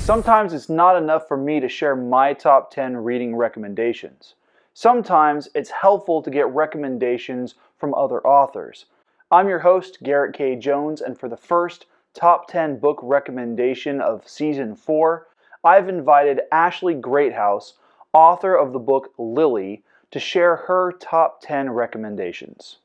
Sometimes it's not enough for me to share my top 10 reading recommendations. Sometimes it's helpful to get recommendations from other authors. I'm your host, Garrett K. Jones, and for the first top 10 book recommendation of Season 4, I've invited Ashley Greathouse, author of the book Lily, to share her top 10 recommendations.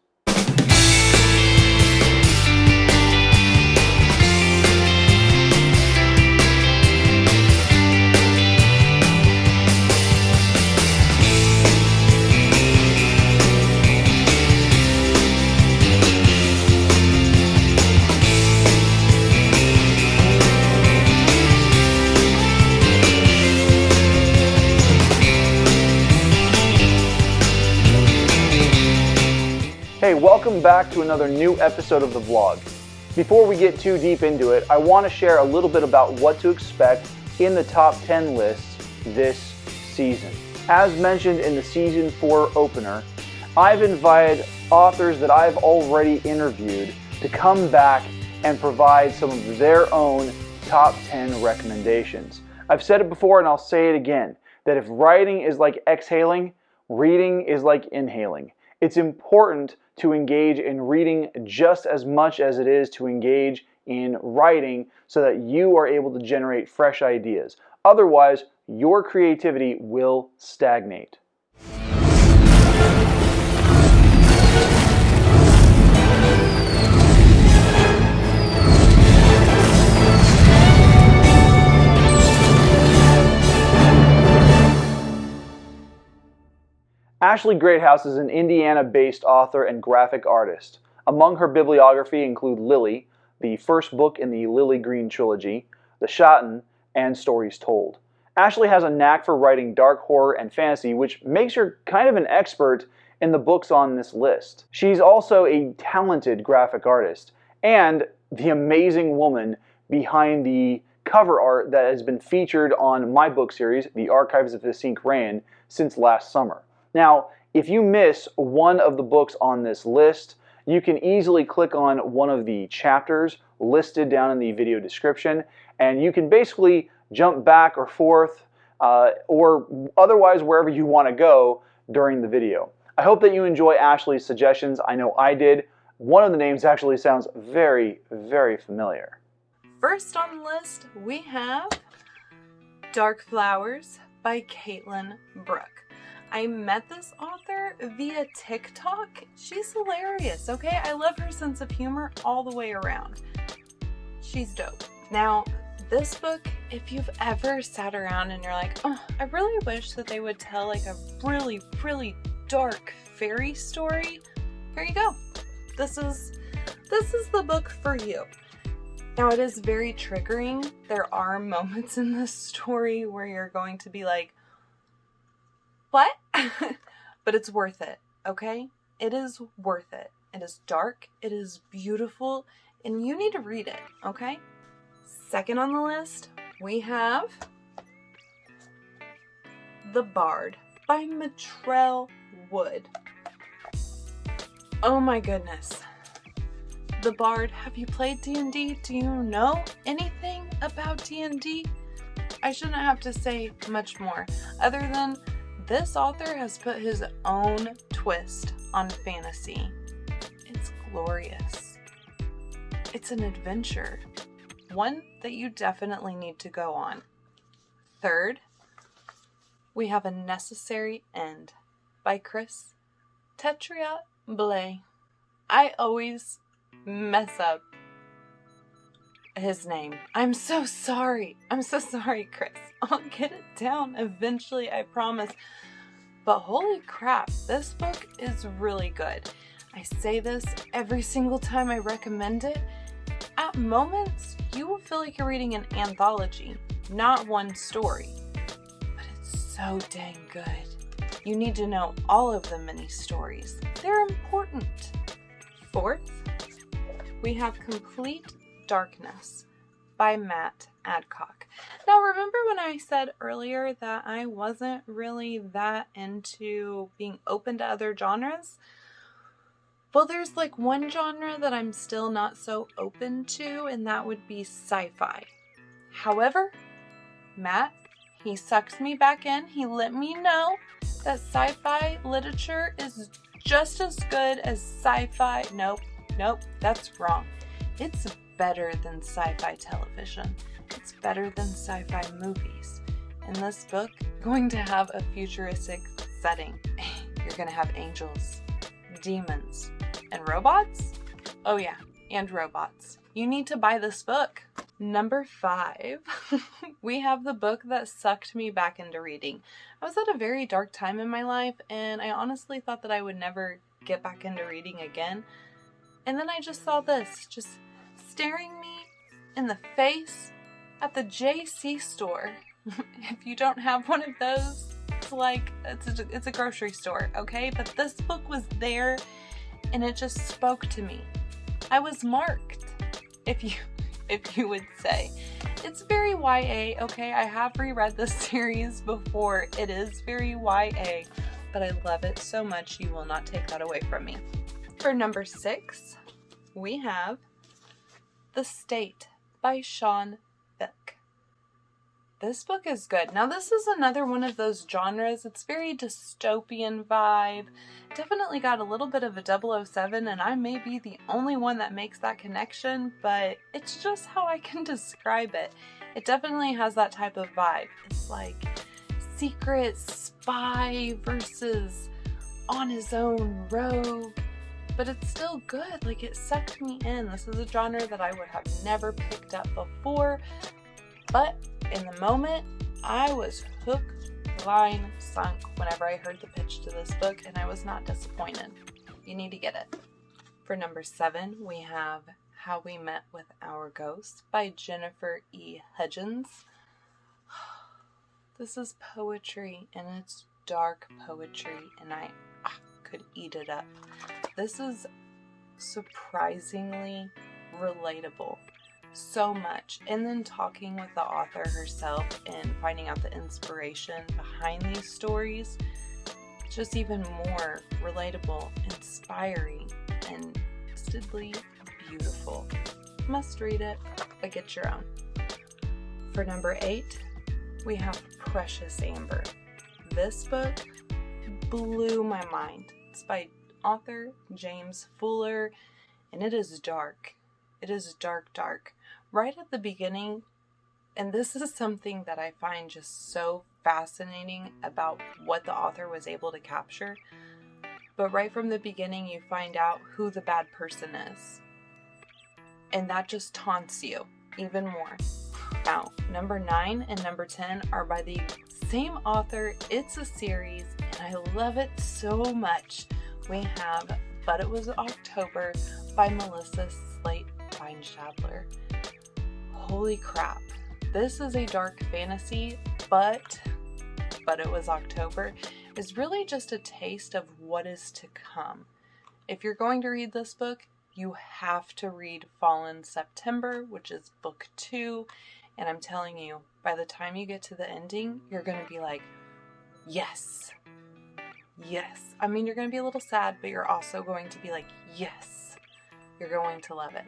Hey, welcome back to another new episode of the vlog. Before we get too deep into it, I want to share a little bit about what to expect in the top 10 lists this season. As mentioned in the Season 4 opener, I've invited authors that I've already interviewed to come back and provide some of their own top 10 recommendations. I've said it before and I'll say it again, that if writing is like exhaling, reading is like inhaling. It's important to engage in reading just as much as it is to engage in writing so that you are able to generate fresh ideas. Otherwise, your creativity will stagnate. Ashley Greathouse is an Indiana-based author and graphic artist. Among her bibliography include Lily, the first book in the Lily Green trilogy, The Shatten, and Stories Told. Ashley has a knack for writing dark horror and fantasy, which makes her kind of an expert in the books on this list. She's also a talented graphic artist and the amazing woman behind the cover art that has been featured on my book series, The Archives of Hissink Rain, since last summer. Now, if you miss one of the books on this list, you can easily click on one of the chapters listed down in the video description, and you can basically jump back or forth or otherwise wherever you want to go during the video. I hope that you enjoy Ashley's suggestions. I know I did. One of the names actually sounds very, very familiar. First on the list, we have Dark Flowers by Caitlyn Brooke. I met this author via TikTok. She's hilarious, okay? I love her sense of humor all the way around. She's dope. Now, this book, if you've ever sat around and you're like, oh, I really wish that they would tell like a really, really dark fairy story, here you go. This is the book for you. Now, it is very triggering. There are moments in this story where you're going to be like, what? But it's worth it, okay? It is worth it. It is dark, it is beautiful, and you need to read it, okay? Second on the list, we have The Bard by Matrell. Oh my goodness. The Bard, have you played D&D? Do you know anything about D&D? I shouldn't have to say much more, other than this author has put his own twist on fantasy. It's glorious. It's an adventure. One that you definitely need to go on. Third, we have A Necessary End by Tetreault-Blay. I always mess up his name. I'm so sorry. I'm so sorry, Chris. I'll get it down eventually, I promise. But holy crap, this book is really good. I say this every single time I recommend it. At moments, you will feel like you're reading an anthology, not one story. But it's so dang good. You need to know all of the mini stories. They're important. Fourth, we have Complete Darkness by Adcock. Now, remember when I said earlier that I wasn't really that into being open to other genres? Well, there's like one genre that I'm still not so open to, and that would be sci-fi. However, Matt, he sucked me back in. He let me know that sci-fi literature is just as good as sci-fi. Nope, that's wrong. It's better than sci-fi television. It's better than sci-fi movies. In this book, you're going to have a futuristic setting. You're going to have angels, demons, and robots? Oh yeah, and robots. You need to buy this book. Number 5, we have the book that sucked me back into reading. I was at a very dark time in my life, and I honestly thought that I would never get back into reading again. And then I just saw this, just staring me in the face at the JC store. If you don't have one of those, it's a grocery store, okay? But this book was there, and it just spoke to me. I was marked, if you would say. It's very YA, okay? I have reread this series before. It is very YA, but I love it so much you will not take that away from me. For number 6, we have The State by Sean Beck. This book is good. Now, this is another one of those genres. It's very dystopian vibe. Definitely got a little bit of a 007, and I may be the only one that makes that connection, but it's just how I can describe it. It definitely has that type of vibe. It's like secret spy versus on his own rogue, but it's still good. Like, it sucked me in. This is a genre that I would have never picked up before, but in the moment, I was hook, line, sunk whenever I heard the pitch to this book, and I was not disappointed. You need to get it. For number 7, we have How We Met with Our Ghost by Jennifer E. Hudgens. This is poetry, and it's dark poetry, and I could eat it up. This is surprisingly relatable. So much. And then talking with the author herself and finding out the inspiration behind these stories, just even more relatable, inspiring, and instantly beautiful. Must read it, but get your own. For number 8, we have Precious Amber. This book blew my mind. It's by author James Fuller, and it is dark. It is dark. Right at the beginning, and this is something that I find just so fascinating about what the author was able to capture, but right from the beginning you find out who the bad person is, and that just taunts you even more. Now, number 9 and number 10 are by the same author. It's a series, and I love it so much. We have But It Was October by Melissa Slate-Bindschadler. Holy crap. This is a dark fantasy, but It Was October is really just a taste of what is to come. If you're going to read this book, you have to read Fallen September, which is book 2, and I'm telling you, by the time you get to the ending, you're going to be like, yes. I mean, you're going to be a little sad, but you're also going to be like, yes. You're going to love it.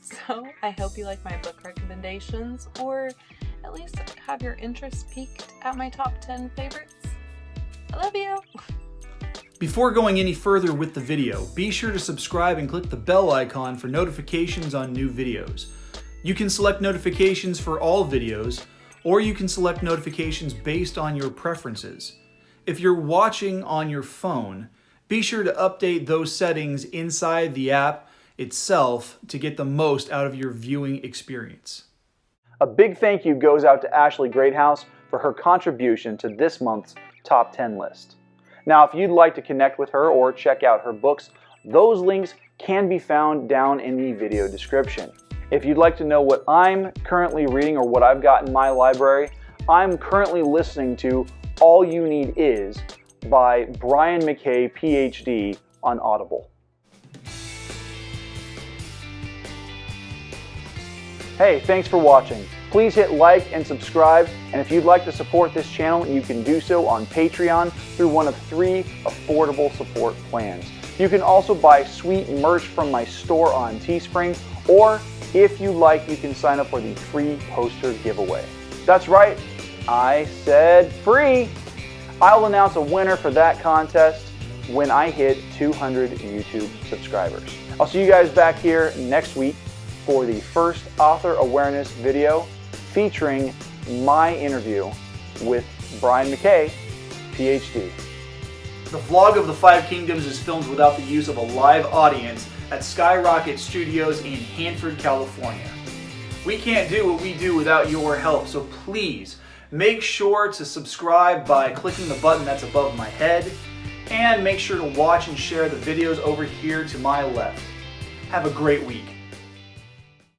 So, I hope you like my book recommendations, or at least have your interest piqued at my top 10 favorites. I love you! Before going any further with the video, be sure to subscribe and click the bell icon for notifications on new videos. You can select notifications for all videos, or you can select notifications based on your preferences. If you're watching on your phone, be sure to update those settings inside the app itself to get the most out of your viewing experience. A big thank you goes out to Ashley Greathouse for her contribution to this month's Top 10 list. Now, if you'd like to connect with her or check out her books, those links can be found down in the video description. If you'd like to know what I'm currently reading or what I've got in my library, I'm currently listening to All You Need Is by Brian McKay, PhD, on Audible. Hey, thanks for watching. Please hit like and subscribe, and if you'd like to support this channel, you can do so on Patreon through one of 3 affordable support plans. You can also buy sweet merch from my store on Teespring, or if you like, you can sign up for the free poster giveaway. That's right, I said free. I'll announce a winner for that contest when I hit 200 YouTube subscribers. I'll see you guys back here next week for the first author awareness video featuring my interview with Brian McKay, PhD. The vlog of the Five Kingdoms is filmed without the use of a live audience at Skyrocket Studios in Hanford, California. We can't do what we do without your help, so please make sure to subscribe by clicking the button that's above my head, and make sure to watch and share the videos over here to my left. Have a great week.